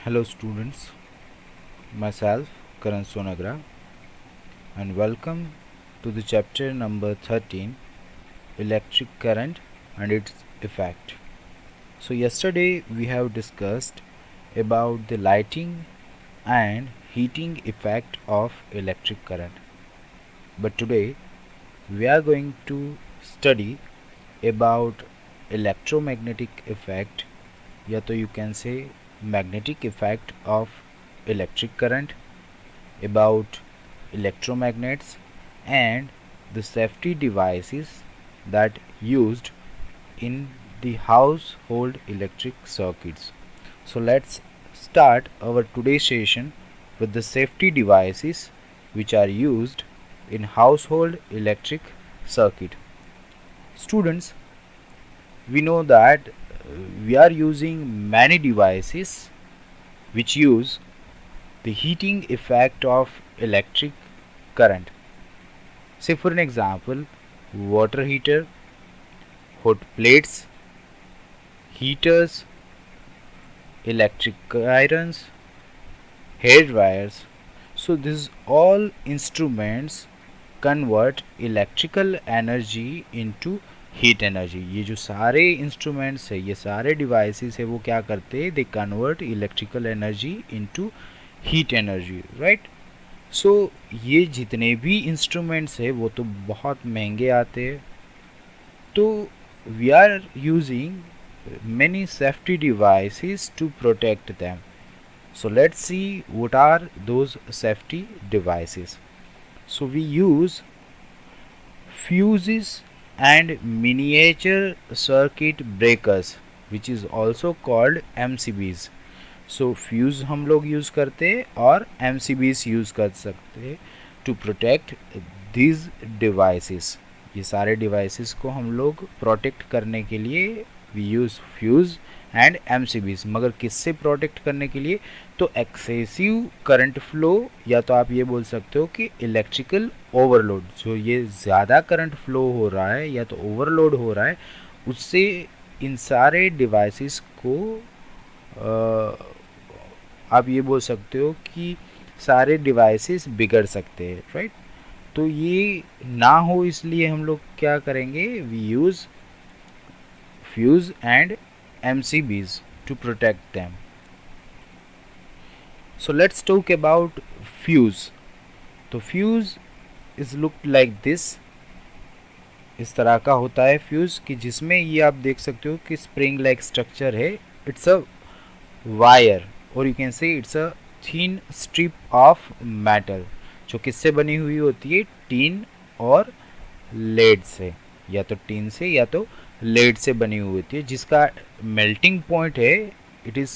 Hello students, myself Karan Sonagra and welcome to the chapter number 13, Electric Current and its Effect. So yesterday we have discussed about the lighting and heating effect of electric current. But today we are going to study about electromagnetic effect, या तो you can say magnetic effect of electric current, about electromagnets and the safety devices that used in the household electric circuits. So let's start our today's session with the safety devices which are used in household electric circuit. Students, we know that we are using many devices which use the heating effect of electric current. Say for an example, water heater, hot plates, heaters, electric irons, hair dryers. So these all instruments convert electrical energy into heat energy. ये जो सारे instruments है, ये सारे devices है, वो क्या करते हैं? They convert electrical energy into heat energy, right. So ये जितने भी इंस्ट्रूमेंट्स है वो तो बहुत महंगे आते हैं. तो we are using many safety devices to protect them. So let's see what are those safety devices. So we use fuses and miniature circuit breakers which is also called MCBs. So fuse हम लोग use करते हैं और MCBs use कर सकते हैं to protect these devices. ये सारे डिवाइसेस को हम लोग प्रोटेक्ट करने के लिए we use fuse and MCBs. मगर किससे प्रोटेक्ट करने के लिए? तो एक्सेसिव करंट फ्लो, या तो आप ये बोल सकते हो कि इलेक्ट्रिकल ओवरलोड. जो ये ज़्यादा करंट फ्लो हो रहा है या तो ओवरलोड हो रहा है, उससे इन सारे डिवाइसेस को आप ये बोल सकते हो कि सारे डिवाइसेस बिगड़ सकते हैं, राइट. तो ये ना हो इसलिए हम लोग क्या करेंगे? We use fuse and MCBs to protect them. So let's talk about fuse. तो fuse is looked like this. इस तरह का होता है फ्यूज़ कि जिसमें ये आप देख सकते हो कि स्प्रिंग लाइक स्ट्रक्चर है. इट्स अ वायर और you can say it's a thin strip of metal जो किससे बनी हुई होती है? टीन और लेड से, या तो टीन से या तो लेड से बनी हुई होती है, जिसका मेल्टिंग पॉइंट है इट इज़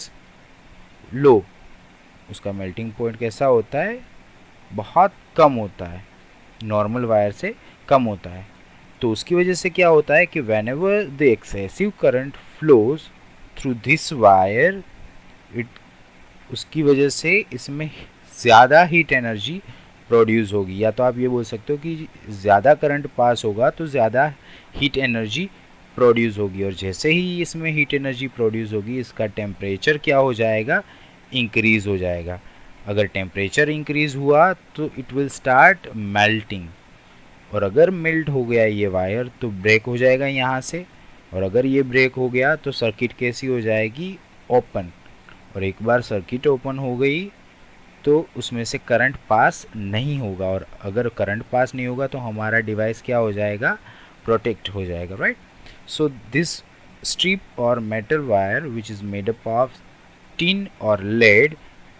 लो. उसका मेल्टिंग पॉइंट कैसा होता है? बहुत कम होता है, नॉर्मल वायर से कम होता है. तो उसकी वजह से क्या होता है कि when ever the excessive current flows through this wire, it उसकी वजह से इसमें ज़्यादा हीट एनर्जी प्रोड्यूस होगी. या तो आप ये बोल सकते हो कि ज़्यादा करंट पास होगा तो ज़्यादा हीट एनर्जी प्रोड्यूस होगी, और जैसे ही इसमें हीट एनर्जी प्रोड्यूस होगी इसका टेम्परेचर क्या हो जाएगा? इंक्रीज़ हो जाएगा. अगर टेम्परेचर इंक्रीज़ हुआ तो इट विल स्टार्ट मेल्टिंग, और अगर मेल्ट हो गया ये वायर तो ब्रेक हो जाएगा यहाँ से, और अगर ये ब्रेक हो गया तो सर्किट कैसी हो जाएगी? ओपन. और एक बार सर्किट ओपन हो गई तो उसमें से करंट पास नहीं होगा, और अगर करंट पास नहीं होगा तो हमारा डिवाइस क्या हो जाएगा? प्रोटेक्ट हो जाएगा, राइट. सो दिस स्ट्रिप और metal wire which is made up of tin or lead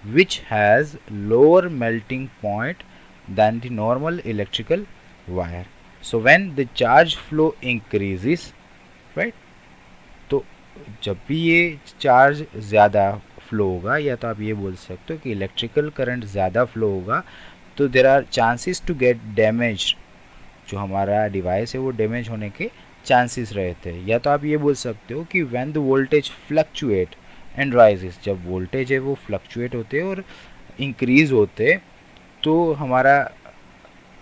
which has lower melting point than the normal electrical wire. So when the charge flow increases, right, तो जब भी ये charge ज़्यादा flow होगा, या तो आप ये बोल सकते हो कि इलेक्ट्रिकल करंट ज़्यादा फ्लो होगा, तो there are chances to get damage. जो हमारा डिवाइस है वो डैमेज होने के चांसेस रहते हैं. या तो आप ये बोल सकते हो कि when the voltage fluctuate and rises, जब वोल्टेज है वो फ्लक्चुएट होते हैं और इंक्रीज़ होते, तो हमारा,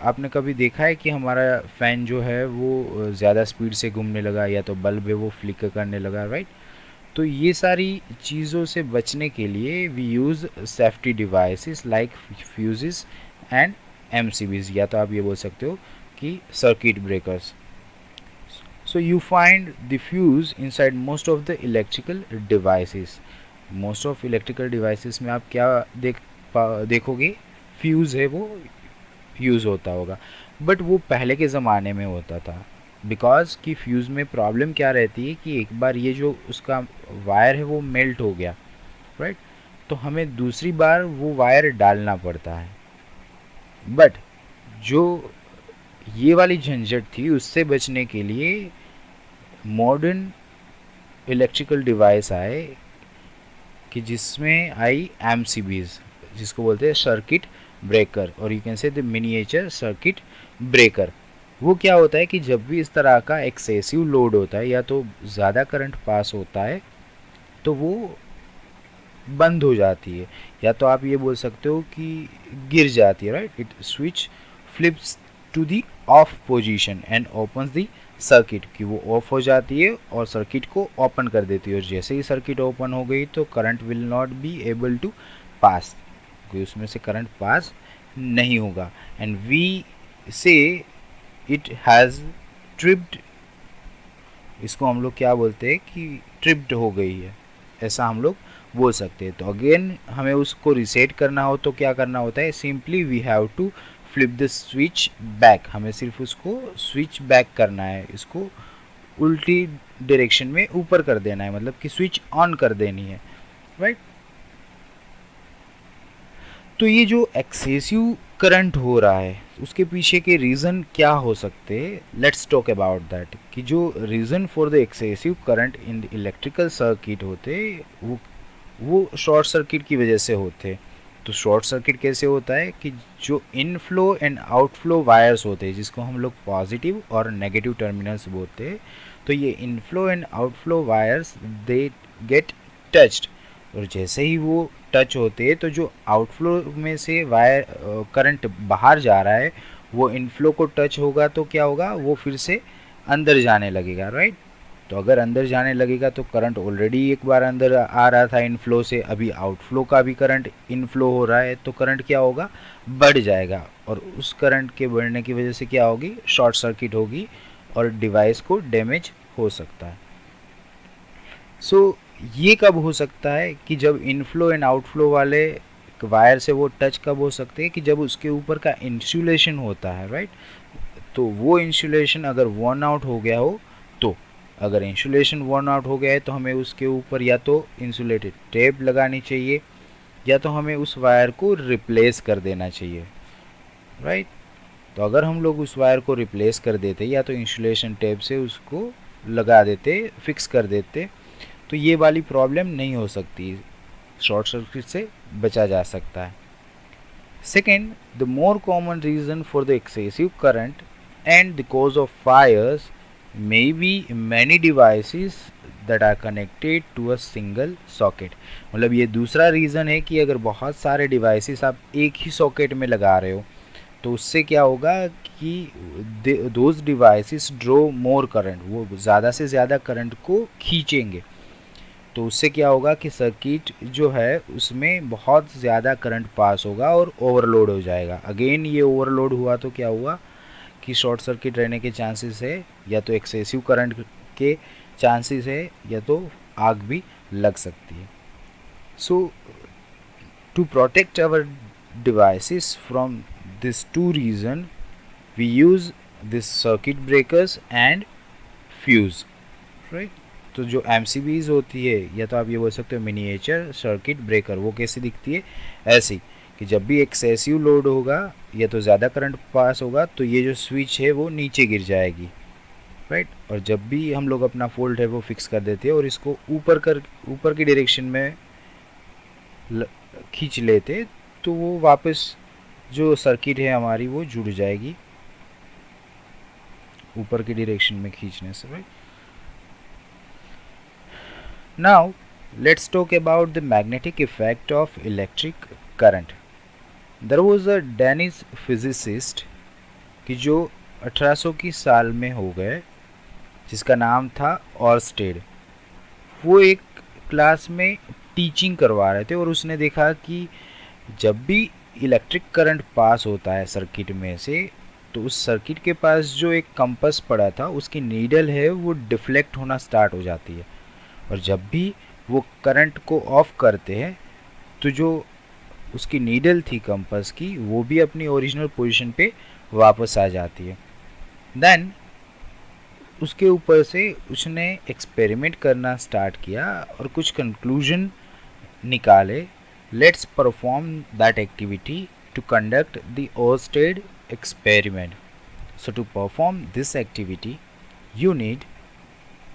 आपने कभी देखा है कि हमारा फ़ैन जो है वो ज़्यादा स्पीड से घूमने लगा, या तो बल्ब है वो फ्लिकर करने लगा, राइट. तो ये सारी चीज़ों से बचने के लिए we use safety devices like fuses and MCBs, या तो आप ये बोल सकते हो कि circuit breakers. So you find the fuse inside most of the electrical devices. Most of electrical devices में आप क्या देखोगे, फ्यूज़ है वो यूज़ होता होगा. बट वो पहले के ज़माने में होता था, बिकॉज कि फ्यूज़ में प्रॉब्लम क्या रहती है कि एक बार ये जो उसका वायर है वो मेल्ट हो गया, राइट, तो हमें दूसरी बार वो वायर डालना पड़ता है. बट जो ये वाली झंझट थी उससे बचने के लिए मॉडर्न इलेक्ट्रिकल डिवाइस आए कि जिसमें आई एमसीबीज, जिसको बोलते हैं सर्किट ब्रेकर, और you can say the miniature circuit breaker. वो क्या होता है कि जब भी इस तरह का एक्सेसिव लोड होता है या तो ज़्यादा करंट पास होता है तो वो बंद हो जाती है, या तो आप ये बोल सकते हो कि गिर जाती है, right. It switch flips to the off position and opens the circuit, कि वो ऑफ हो जाती है और सर्किट को ओपन कर देती है, और जैसे ही सर्किट ओपन हो गई तो current will not be able to pass, क्योंकि उसमें से करंट पास नहीं होगा. And we say it has tripped, इसको हम लोग क्या बोलते हैं कि ट्रिप्ड हो गई है, ऐसा हम लोग बोल सकते हैं. तो अगेन हमें उसको रिसेट करना हो तो क्या करना होता है, simply we have to flip the switch back, हमें सिर्फ उसको स्विच बैक करना है, इसको उल्टी डायरेक्शन में ऊपर कर देना है, मतलब कि स्विच ऑन कर देनी है, राइट. तो ये जो एक्सेसिव करंट हो रहा है उसके पीछे के रीज़न क्या हो सकते हैं, लेट्स टॉक अबाउट दैट. कि जो reason for the excessive current in the electrical circuit होते वो शॉर्ट सर्किट की वजह से होते. तो शॉर्ट सर्किट कैसे होता है कि जो इनफ्लो एंड आउटफ्लो वायर्स होते हैं, जिसको हम लोग पॉजिटिव और नेगेटिव टर्मिनल्स बोलते हैं, तो ये inflow and outflow wires they get touched, और जैसे ही वो टच होते हैं तो जो आउटफ्लो में से वायर करंट बाहर जा रहा है वो इनफ्लो को टच होगा तो क्या होगा, वो फिर से अंदर जाने लगेगा, राइट. तो अगर अंदर जाने लगेगा तो करंट ऑलरेडी एक बार अंदर आ रहा था इनफ्लो से, अभी आउटफ्लो का भी करंट इनफ्लो हो रहा है, तो करंट क्या होगा, बढ़ जाएगा, और उस करंट के बढ़ने की वजह से क्या होगी, शॉर्ट सर्किट होगी और डिवाइस को डैमेज हो सकता है. सो ये कब हो सकता है कि जब इनफ्लो एंड आउटफ्लो वाले वायर से वो टच कब हो सकते हैं, कि जब उसके ऊपर का इंसुलेशन होता है, राइट. तो वो इंसुलेशन अगर वर्न आउट हो गया हो, तो अगर इंसुलेशन वर्न आउट हो गया है तो हमें उसके ऊपर या तो इंसुलेटेड टेप लगानी चाहिए या तो हमें उस वायर को रिप्लेस कर देना चाहिए, राइट. तो अगर हम लोग उस वायर को रिप्लेस कर देते या तो इंसुलेशन टेप से उसको लगा देते, फिक्स कर देते, तो ये वाली प्रॉब्लम नहीं हो सकती, शॉर्ट सर्किट से बचा जा सकता है. Second, the more common reason for the excessive current and the cause of fires may be many devices that are connected to a single socket. मतलब ये दूसरा रीज़न है कि अगर बहुत सारे डिवाइसेस आप एक ही सॉकेट में लगा रहे हो तो उससे क्या होगा कि those devices draw more current, वो ज़्यादा से ज़्यादा करंट को खींचेंगे. तो उससे क्या होगा कि सर्किट जो है उसमें बहुत ज़्यादा करंट पास होगा और ओवरलोड हो जाएगा. अगेन ये ओवरलोड हुआ तो क्या हुआ कि शॉर्ट सर्किट रहने के चांसेस है, या तो एक्सेसिव करंट के चांसेस है, या तो आग भी लग सकती है. So to protect our devices from this two reason we use this circuit breakers and fuse, right. तो जो एमसीबीज होती है, या तो आप ये बोल सकते हो मिनिएचर सर्किट ब्रेकर, वो कैसे दिखती है, ऐसी कि जब भी एक्सेसिव लोड होगा या तो ज़्यादा करंट पास होगा तो ये जो स्विच है वो नीचे गिर जाएगी, राइट. और जब भी हम लोग अपना फोल्ड है वो फिक्स कर देते हैं और इसको ऊपर की डायरेक्शन में खींच लेते तो वो वापस जो सर्किट है हमारी वो जुड़ जाएगी ऊपर की डायरेक्शन में खींचने से, right. Now let's talk about the magnetic effect of electric current. There was a Danish physicist कि जो 1800 की साल में हो गए, जिसका नाम था ऑरस्टेड. वो एक क्लास में टीचिंग करवा रहे थे और उसने देखा कि जब भी इलेक्ट्रिक करंट पास होता है सर्किट में से, तो उस सर्किट के पास जो एक कंपास पड़ा था उसकी नीडल है वो डिफ्लेक्ट होना स्टार्ट हो जाती है, और जब भी वो करंट को ऑफ करते हैं तो जो उसकी नीडल थी कंपास की वो भी अपनी ओरिजिनल पोजीशन पे वापस आ जाती है। देन उसके ऊपर से उसने एक्सपेरिमेंट करना स्टार्ट किया और कुछ कंक्लूजन निकाले। Let's perform that activity to conduct the Oersted experiment. So to perform this activity you need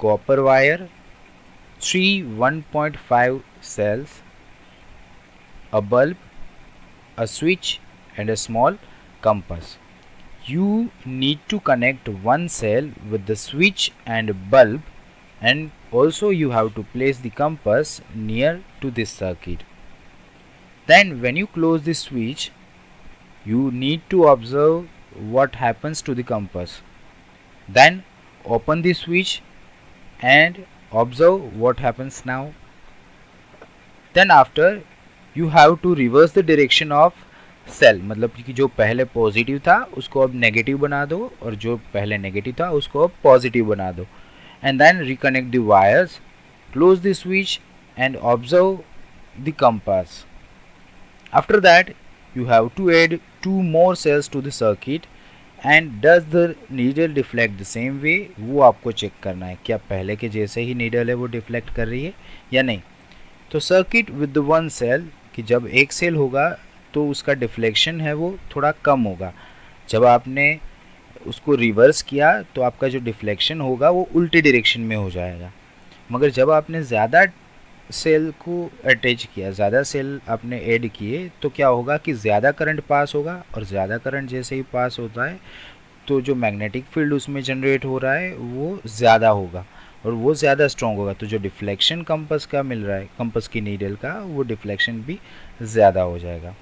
copper wire, 3 1.5 cells, a bulb, a switch and a small compass. You need to connect one cell with the switch and bulb, and also you have to place the compass near to this circuit. Then when you close the switch, you need to observe what happens to the compass. Then open the switch and observe what happens now. Then after you have to reverse the direction of cell, मतलब कि जो पहले positive था उसको अब negative बना दो और जो पहले नेगेटिव था उसको अब पॉजिटिव बना दो. And then reconnect the wires, close the switch and observe the compass. After that you have to add 2 more cells to the circuit and does the needle deflect the same way, वो आपको check करना है क्या पहले के जैसे ही needle है वो डिफ्लेक्ट कर रही है या नहीं. तो सर्किट विद वन सेल, कि जब एक सेल होगा तो उसका डिफ्लेक्शन है वो थोड़ा कम होगा. जब आपने उसको रिवर्स किया तो आपका जो डिफ्लेक्शन होगा वो उल्टे डायरेक्शन में हो जाएगा. मगर जब आपने ज़्यादा सेल को अटैच किया, ज़्यादा सेल आपने ऐड किए, तो क्या होगा कि ज़्यादा करंट पास होगा, और ज़्यादा करंट जैसे ही पास होता है तो जो मैग्नेटिक फील्ड उसमें जनरेट हो रहा है वो ज़्यादा होगा और वो ज़्यादा स्ट्रॉन्ग होगा. तो जो डिफ्लेक्शन कंपास का मिल रहा है, कंपास की नीडल का, वो डिफ्लेक्शन भी ज़्यादा हो जाएगा.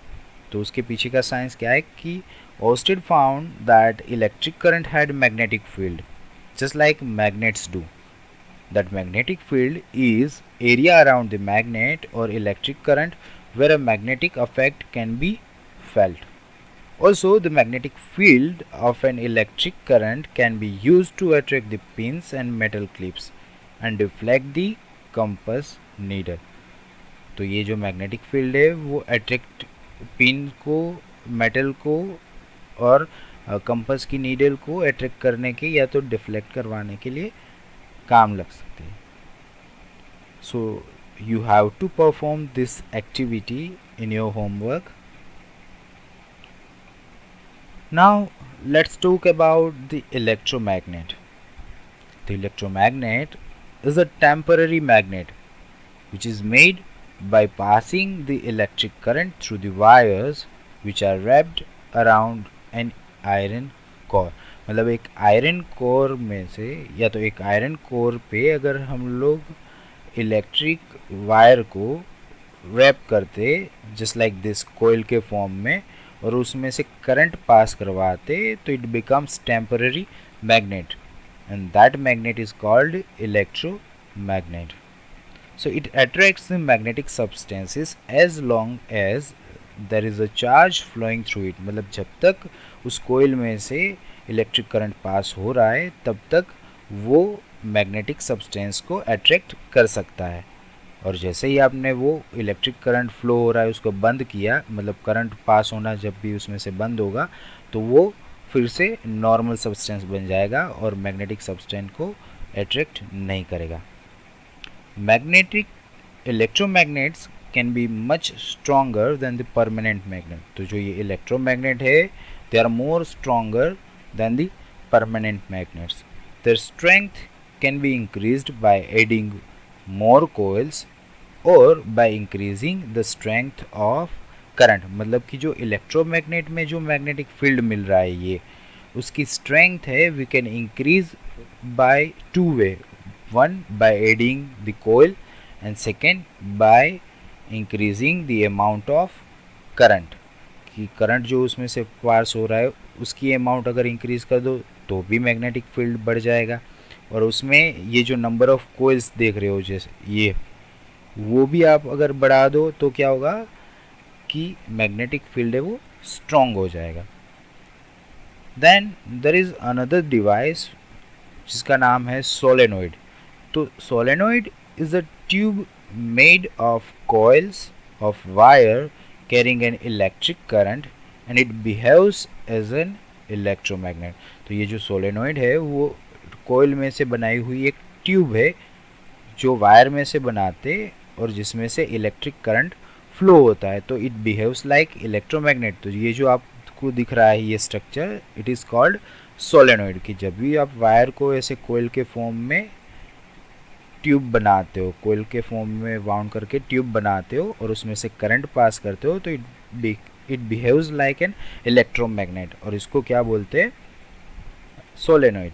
तो उसके पीछे का साइंस क्या है कि Oersted found that electric current had magnetic field just like magnets do. That magnetic field is area around the magnet or electric current where a magnetic effect can be felt. Also, the magnetic field of an electric current can be used to attract the pins and metal clips and deflect the compass needle. तो ये जो magnetic field है वो attract pin को, metal को और compass की needle को अट्रैक्ट करने के या तो डिफ्लेक्ट करवाने के लिए काम लग सकते हैं. So you have to perform this activity in your homework. Now let's talk about the electromagnet. The electromagnet is a temporary magnet which is made by passing the electric current through the wires which are wrapped around an iron core. मतलब एक iron core में से, या तो एक iron core पे अगर हम लोग इलेक्ट्रिक वायर को रैप करते जस्ट लाइक दिस कोयल के फॉर्म में और उसमें से करंट पास करवाते तो it becomes temporary magnet and that magnet is called electromagnet. So it attracts the magnetic substances as long as there is a charge flowing through it. मतलब जब तक उस कोयल में से इलेक्ट्रिक करंट पास हो रहा है तब तक वो मैग्नेटिक सब्सटेंस को अट्रैक्ट कर सकता है. और जैसे ही आपने वो इलेक्ट्रिक करंट फ्लो हो रहा है उसको बंद किया, मतलब करंट पास होना जब भी उसमें से बंद होगा तो वो फिर से नॉर्मल सब्सटेंस बन जाएगा और मैग्नेटिक सब्सटेंस को अट्रैक्ट नहीं करेगा. Magnetic electromagnets can be much stronger than the permanent magnet. तो जो ये electromagnet है they are more stronger than the permanent magnets. Their strength can be increased by adding more coils or by increasing the strength of current. मतलब कि जो electromagnet में जो magnetic field मिल रहा है ये उसकी strength है we can increase by two way. One by adding the coil and second by increasing the amount of current. कि करंट जो उसमें से पास हो रहा है उसकी अमाउंट अगर इंक्रीज कर दो तो भी मैग्नेटिक फील्ड बढ़ जाएगा. और उसमें ये जो नंबर ऑफ कोइल्स देख रहे हो जैसे वो भी आप अगर बढ़ा दो तो क्या होगा कि मैग्नेटिक फील्ड है वो स्ट्रॉन्ग हो जाएगा। Then there is another device जिसका नाम है सोलेनोइड। तो solenoid is a tube made of coils of wire carrying an electric current and it behaves as an electromagnet. तो ये जो सोलेनोइड है वो कोयल में से बनाई हुई एक ट्यूब है जो वायर में से बनाते और जिसमें से इलेक्ट्रिक करंट फ्लो होता है। तो इट बिहेव्स लाइक इलेक्ट्रोमैग्नेट। तो ये जो आपको दिख रहा है ये structure it is called solenoid. कि जब भी आप वायर को ऐसे कोयल के फॉर्म में ट्यूब बनाते हो, कोयल के फॉर्म में वाउंड करके ट्यूब बनाते हो और उसमें से करंट पास करते हो तो it behaves like an electromagnet और इसको क्या बोलते हैं, सोलेनोइड।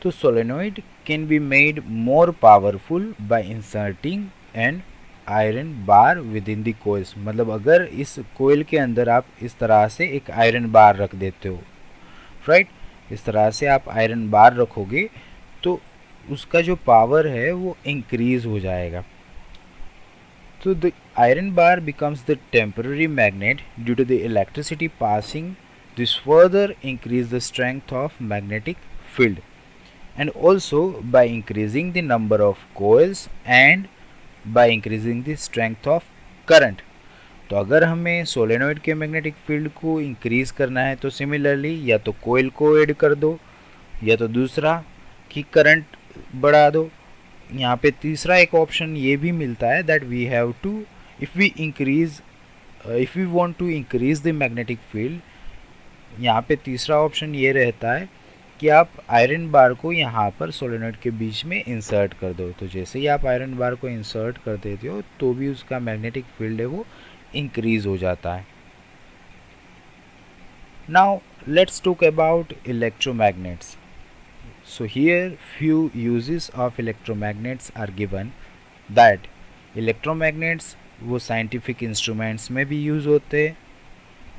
तो solenoid can be made more powerful bye inserting an iron bar with in the coils. मतलब अगर इस कोयल के अंदर आप इस तरह से एक आयरन बार रख देते हो, राइट, इस तरह से आप आयरन बार रखोगे तो उसका जो पावर है वो इंक्रीज हो जाएगा। तो the iron bar becomes the temporary magnet due to the electricity passing. This further increase the strength of magnetic field and also by increasing the number of coils and by increasing the strength of current. तो अगर हमें solenoid के magnetic field को increase करना है तो similarly या तो कोयल को ऐड कर दो या तो दूसरा कि करंट बढ़ा दो। यहाँ पे तीसरा एक ऑप्शन ये भी मिलता है that we have to if we want to increase the magnetic field. यहाँ पे तीसरा ऑप्शन ये रहता है कि आप आयरन बार को यहाँ पर सोलेनोइड के बीच में इंसर्ट कर दो। तो जैसे ही आप आयरन बार को इंसर्ट कर देते हो तो भी उसका मैग्नेटिक फील्ड है वो इंक्रीज हो जाता है। Now let's talk about electromagnets. So here few uses of electromagnets are given that electromagnets वो scientific instruments में भी use होते हैं।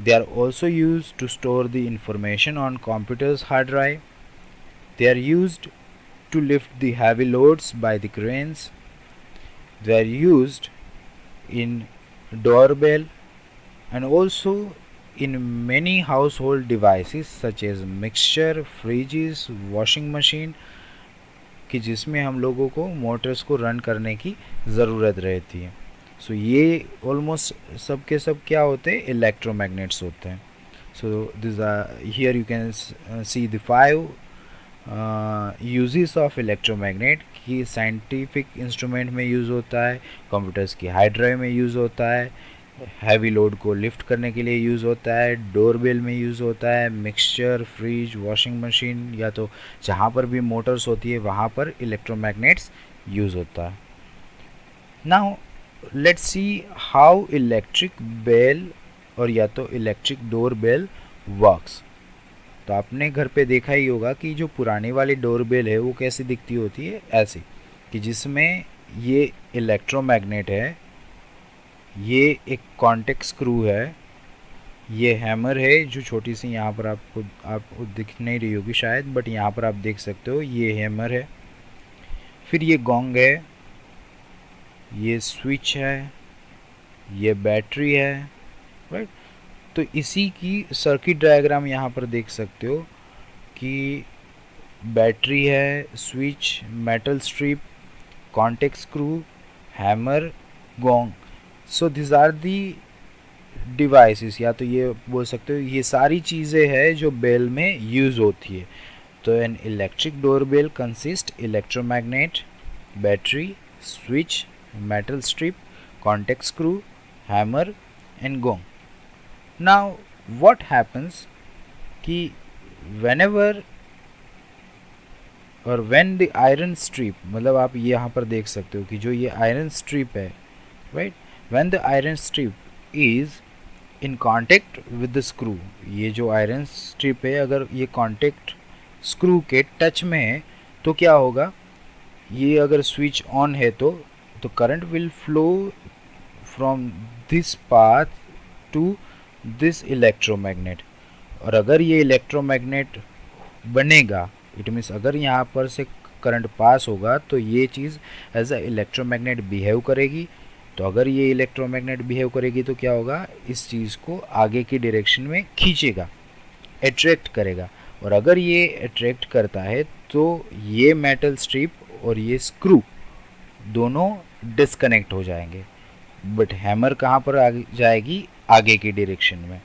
They are also used to store the information on computers hard drive. They are used to lift the heavy loads by the cranes. They are used in doorbell and also in many household devices such as mixer, fridges, washing machine कि जिसमें हम लोगों को Motors को run करने की ज़रूरत रहती है। सो ये ऑलमोस्ट सब के सब क्या होते हैं, इलेक्ट्रोमैग्नेट्स होते हैं। So this here you can see the 5 uses of electromagnet कि साइंटिफिक इंस्ट्रूमेंट में यूज़ होता है, कंप्यूटर्स की हार्ड ड्राइव में यूज़ होता है, हैवी लोड को लिफ्ट करने के लिए यूज़ होता है, डोरबेल में यूज़ होता है, मिक्सचर, फ्रिज, वॉशिंग मशीन या तो जहाँ पर भी मोटर्स होती है वहाँ पर इलेक्ट्रोमैग्नेट्स यूज़ होता है। Now let's see how electric bell और या तो इलेक्ट्रिक डोरबेल वर्क्स। तो आपने घर पे देखा ही होगा कि जो पुरानी वाली डोरबेल है वो कैसी दिखती होती है, ऐसी कि जिसमें ये इलेक्ट्रोमैग्नेट है, ये एक कॉन्टेक्ट स्क्रू है, ये हैमर है जो छोटी सी यहाँ पर आपको दिख नहीं रही होगी शायद, बट यहाँ पर आप देख सकते हो ये हैमर है। फिर ये गोंग है, ये स्विच है, ये बैटरी है, राइट। तो इसी की सर्किट डायग्राम यहाँ पर देख सकते हो कि बैटरी है, switch, metal strip, contact screw, hammer, gong. So this are the devices, या तो ये बोल सकते हो ये सारी चीज़ें हैं जो बेल में यूज़ होती है। तो an electric door bell consist electromagnet, battery, switch, metal strip, contact screw, hammer and gong. Now what happens कि व्हेनेवर और व्हेन द आयरन स्ट्रिप, मतलब आप ये यहाँ पर देख सकते हो कि जो ये आयरन स्ट्रिप है, right, when the iron strip is in contact with the screw, ये जो आयरन स्ट्रिप है अगर ये कॉन्टेक्ट स्क्रू के टच में है तो क्या होगा, ये अगर स्विच ऑन है तो current will flow from this path to this electromagnet. और अगर ये इलेक्ट्रोमैग्नेट बनेगा, इट मीन्स अगर यहाँ पर से करंट पास होगा तो ये चीज़ एज अ इलेक्ट्रोमैग्नेट बिहेव करेगी। तो अगर ये इलेक्ट्रोमैग्नेट बिहेव करेगी तो क्या होगा, इस चीज़ को आगे की डायरेक्शन में खींचेगा, अट्रैक्ट करेगा। और अगर ये अट्रैक्ट करता है तो ये मेटल स्ट्रिप और ये स्क्रू दोनों डिस्कनेक्ट हो जाएंगे, बट हैमर कहाँ पर जाएगी, आगे की डायरेक्शन में।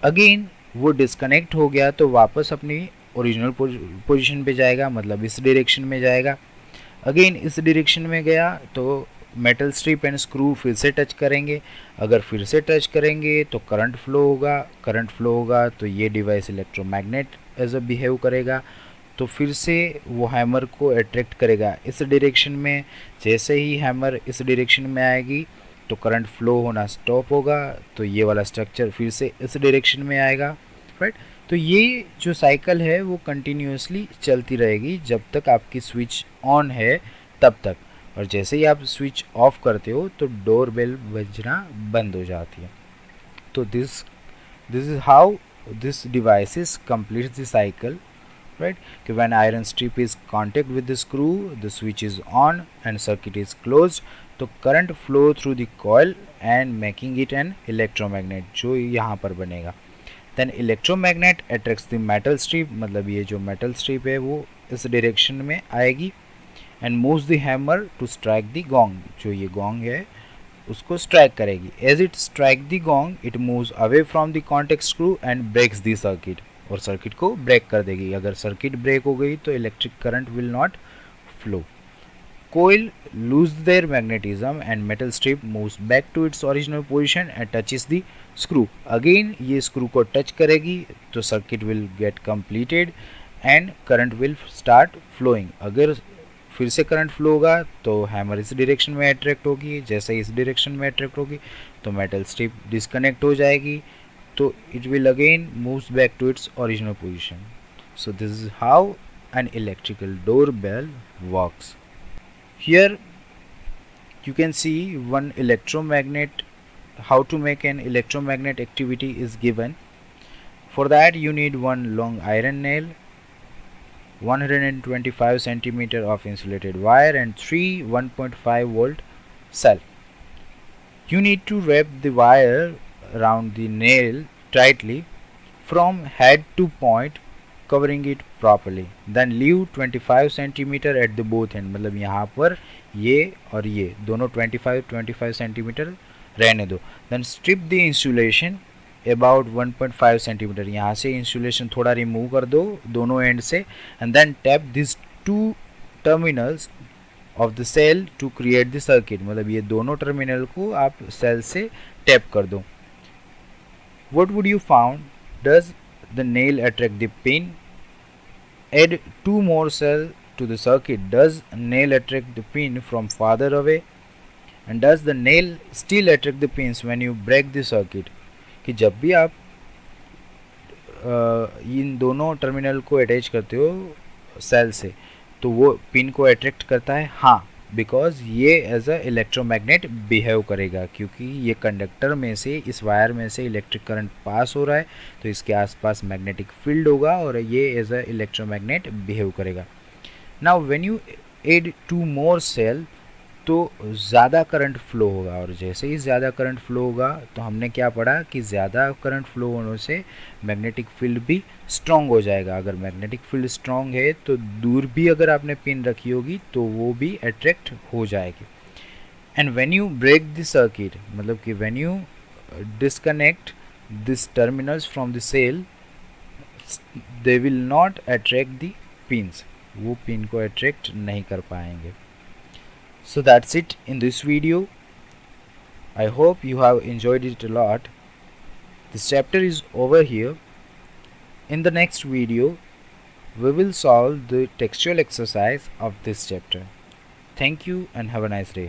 अगेन वो डिस्कनेक्ट हो गया तो वापस अपनी ओरिजिनल पोजीशन पे जाएगा, मतलब इस डायरेक्शन में जाएगा। अगेन इस डायरेक्शन में गया तो मेटल स्ट्रिप एंड स्क्रू फिर से टच करेंगे। अगर फिर से टच करेंगे तो करंट फ्लो होगा, करंट फ्लो होगा तो ये device electromagnet as a behave करेगा। तो फिर से वो हैमर को अट्रैक्ट करेगा इस डायरेक्शन में। जैसे ही हैमर इस डायरेक्शन में आएगी तो करंट फ्लो होना स्टॉप होगा, तो ये वाला स्ट्रक्चर फिर से इस डायरेक्शन में आएगा, राइट। तो ये जो साइकिल है वो कंटिन्यूसली चलती रहेगी जब तक आपकी स्विच ऑन है तब तक। और जैसे ही आप स्विच ऑफ करते हो तो डोर बेल बजना बंद हो जाती है। तो this is how this devices completes the cycle, right? Okay, when iron strip is contact with the screw, the switch is on and circuit is closed, तो current flow through the coil and making it an electromagnet, जो यहाँ पर बनेगा। Then electromagnet attracts the metal strip, मतलब ये जो metal strip है वो इस डायरेक्शन में आएगी and moves the hammer to strike the gong, जो ये गोंग है उसको स्ट्राइक करेगी। As it strike the gong it moves away from the contact screw and breaks the circuit, और सर्किट को ब्रेक कर देगी। अगर सर्किट ब्रेक हो गई तो electric current will not flow. Coil lose their magnetism and metal strip moves back to its original position and touches the screw. Again ये screw को टच करेगी तो circuit will get completed and current will start flowing. अगर फिर से current flow होगा तो hammer इस डायरेक्शन में अट्रैक्ट होगी, जैसे इस डायरेक्शन में अट्रैक्ट होगी तो मेटल स्ट्रिप डिस्कनेक्ट हो जाएगी, तो it will again moves back to its original position. So this is how an electrical doorbell works. Here you can see one electromagnet, how to make an electromagnet activity is given. For that you need one long iron nail, 125 centimeter of insulated wire and 3 1.5 volt cell. You need to wrap the wire around the nail tightly from head to point, covering it properly. Then leave 25 centimeter at the both end, मतलब यहाँ पर ये और ये दोनों 25 centimeter रहने दो। Then strip the insulation about 1.5 centimeter, यहाँ से insulation थोड़ा रिमूव कर दो दोनों एंड से, and then tap these two terminals of the cell to create the circuit, मतलब ये दोनों टर्मिनल को आप सेल से टैप कर दो। What would you found? Does the nail attract the pin? Add 2 more cells to the circuit. Does nail attract the pin from farther away? And does the nail still attract the pins when you break the circuit? कि जब भी आप इन दोनों terminal को attach करते हो cell से तो वो पिन को अट्रैक्ट करता है, हाँ, बिकॉज ये एज अ इलेक्ट्रोमैग्नेट बिहेव करेगा, क्योंकि ये कंडक्टर में से, इस वायर में से इलेक्ट्रिक करंट पास हो रहा है तो इसके आसपास मैग्नेटिक फील्ड होगा और ये एज अ इलेक्ट्रोमैग्नेट बिहेव करेगा। नाउ व्हेन यू एड 2 मोर सेल तो ज़्यादा करंट फ्लो होगा, और जैसे ही ज़्यादा करंट फ्लो होगा तो हमने क्या पढ़ा कि ज़्यादा करंट फ्लो होने से मैग्नेटिक फील्ड भी स्ट्रॉन्ग हो जाएगा। अगर मैग्नेटिक फील्ड स्ट्रॉन्ग है तो दूर भी अगर आपने पिन रखी होगी तो वो भी अट्रैक्ट हो जाएगी। And when you break the circuit, मतलब कि when you disconnect this terminals from the cell, they will not attract the pins, वो पिन को अट्रैक्ट नहीं कर पाएंगे। So that's it in this video. I hope you have enjoyed it a lot. This chapter is over here. In the next video, we will solve the textual exercise of this chapter. Thank you and have a nice day.